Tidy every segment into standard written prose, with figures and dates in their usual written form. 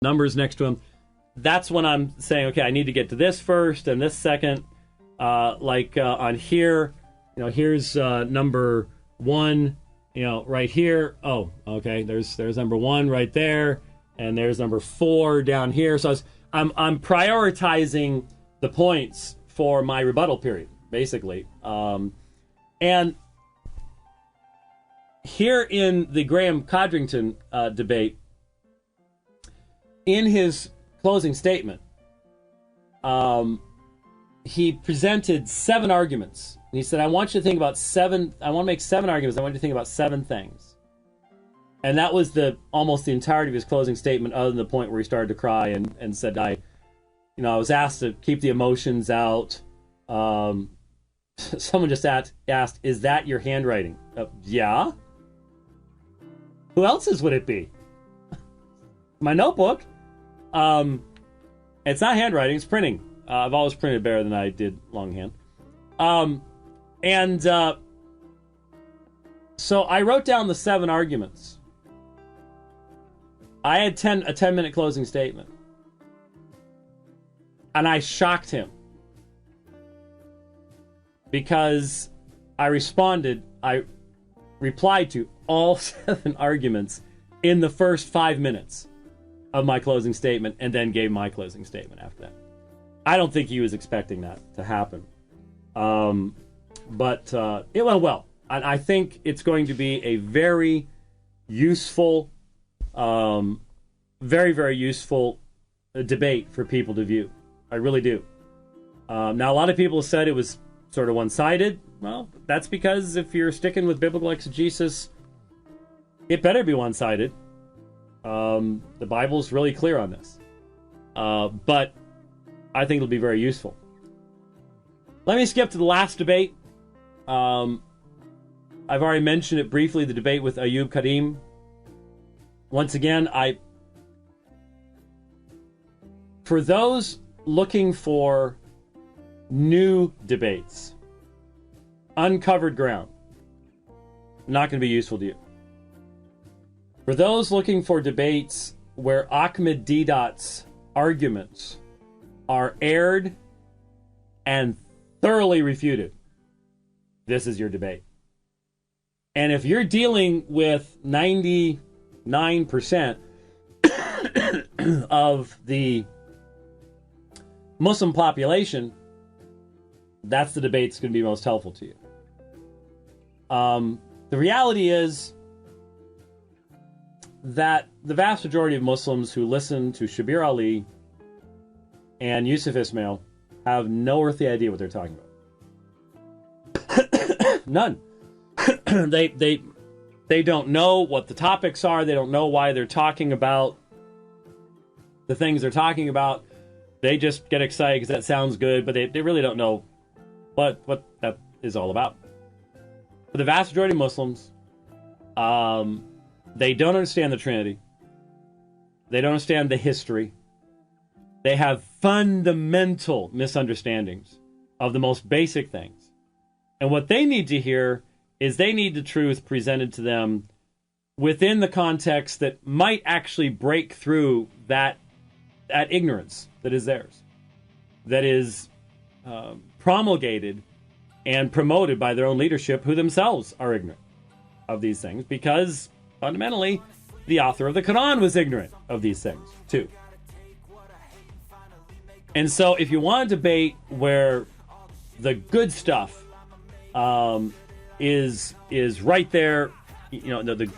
numbers next to them. That's when I'm saying, okay, I need to get to this first and this second. On here, here's number 1, right here. Oh, okay, there's number 1 right there, and there's number 4 down here. So I'm prioritizing the points for my rebuttal period, basically. And here in the Graham Codrington debate, in his closing statement, he presented 7 arguments. And he said, I want you to think about 7, I want to make 7 arguments. I want you to think about 7 things. And that was almost the entirety of his closing statement, other than the point where he started to cry and said, I was asked to keep the emotions out. Someone just asked, is that your handwriting? Yeah. Who else's would it be? My notebook. It's not handwriting, it's printing. I've always printed better than I did longhand. So I wrote down the 7 arguments. I had a 10-minute closing statement. And I shocked him. Because I replied to all 7 arguments in the first 5 minutes of my closing statement, and then gave my closing statement after that. I don't think he was expecting that to happen. But it went well. And I think it's going to be a very useful, very, very useful debate for people to view. I really do. Now, a lot of people said it was sort of one-sided. Well, that's because if you're sticking with biblical exegesis, it better be one-sided. The Bible's really clear on this. But I think it'll be very useful. Let me skip to the last debate. I've already mentioned it briefly, the debate with Ayub Karim. Once again, for those looking for new debates, uncovered ground, not going to be useful to you. For those looking for debates where Ahmed Deedat's arguments are aired and thoroughly refuted, this is your debate. And if you're dealing with 99% of the Muslim population, that's the debate that's going to be most helpful to you. The reality is that the vast majority of Muslims who listen to Shabir Ali and Yusuf Ismail have no earthly idea what they're talking about. None. They don't know what the topics are. They don't know why they're talking about the things they're talking about. They just get excited because that sounds good, but they really don't know what that is all about. For the vast majority of Muslims, they don't understand the Trinity. They don't understand the history. They have fundamental misunderstandings of the most basic things. And what they need to hear is they need the truth presented to them within the context that might actually break through that ignorance that is theirs, that is promulgated and promoted by their own leadership, who themselves are ignorant of these things, because fundamentally the author of the Quran was ignorant of these things too. And so if you want a debate where the good stuff is right there, the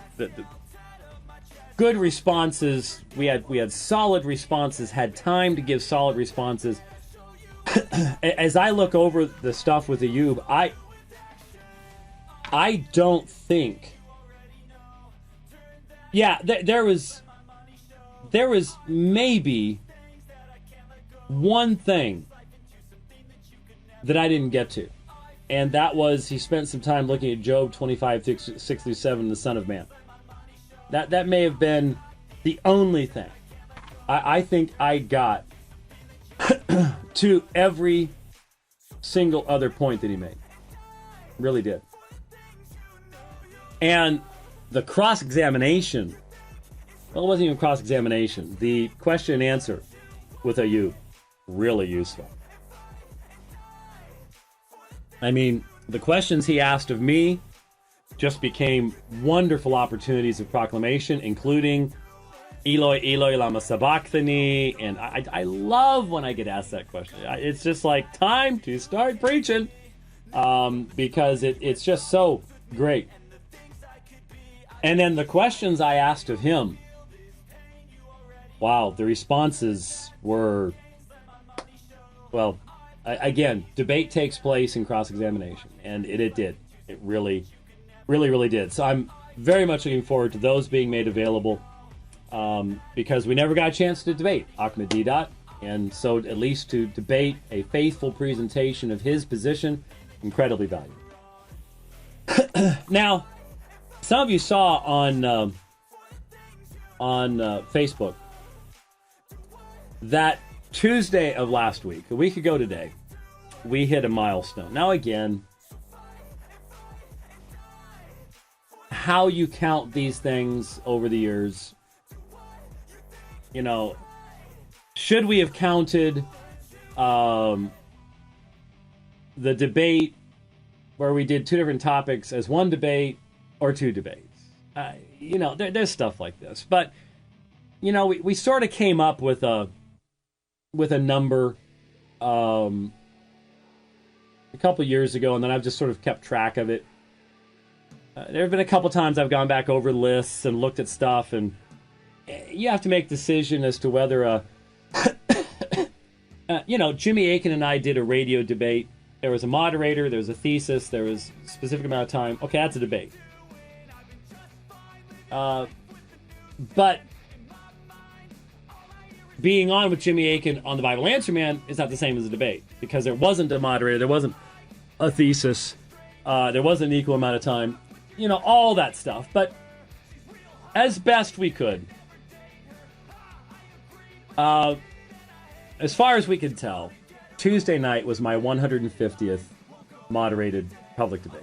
good responses, we had solid responses, had time to give solid responses. As I look over the stuff with Ayub, I don't think, there was maybe one thing that I didn't get to, and that was he spent some time looking at Job 25:6-7, the Son of Man. That may have been the only thing. I think I got to every single other point that he made. Really did. And the cross-examination Well, it wasn't even cross-examination. The question and answer with a you, really useful. I mean, the questions he asked of me just became wonderful opportunities of proclamation, including Eloi, Eloi, lama sabachthani. And I love when I get asked that question. It's just like time to start preaching, because it's just so great. And then the questions I asked of him, wow, the responses were, well, again, debate takes place in cross-examination, and it did. It really, really, really did. So I'm very much looking forward to those being made available, because we never got a chance to debate Ahmed Deedat, and so at least to debate a faithful presentation of his position, incredibly valuable. Now, some of you saw on Facebook that Tuesday of last week, a week ago today, we hit a milestone. Now again, how you count these things over the years, you know, should we have counted the debate where we did two different topics as one debate or two debates? You know, there's stuff like this. But, you know, we sort of came up with a number a couple years ago, and then I've just sort of kept track of it. There have been a couple times I've gone back over lists and looked at stuff, and you have to make a decision as to whether you know, Jimmy Akin and I did a radio debate. There was a moderator, there was a thesis, there was a specific amount of time. Okay, that's a debate. But being on with Jimmy Akin on the Bible Answer Man is not the same as a debate, because there wasn't a moderator, there wasn't a thesis, there wasn't an equal amount of time, you know, all that stuff. But as best we could, as far as we could tell, Tuesday night was my 150th moderated public debate.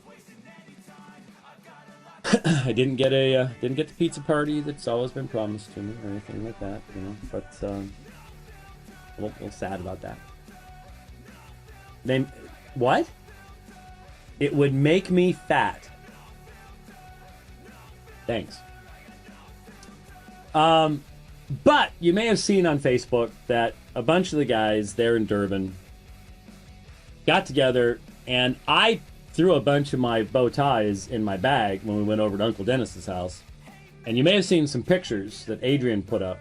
I didn't get the pizza party that's always been promised to me or anything like that, you know. But a little sad about that. Then what? It would make me fat. Thanks. But you may have seen on Facebook that a bunch of the guys there in Durban got together, and I threw a bunch of my bow ties in my bag when we went over to Uncle Dennis's house. And you may have seen some pictures that Adrian put up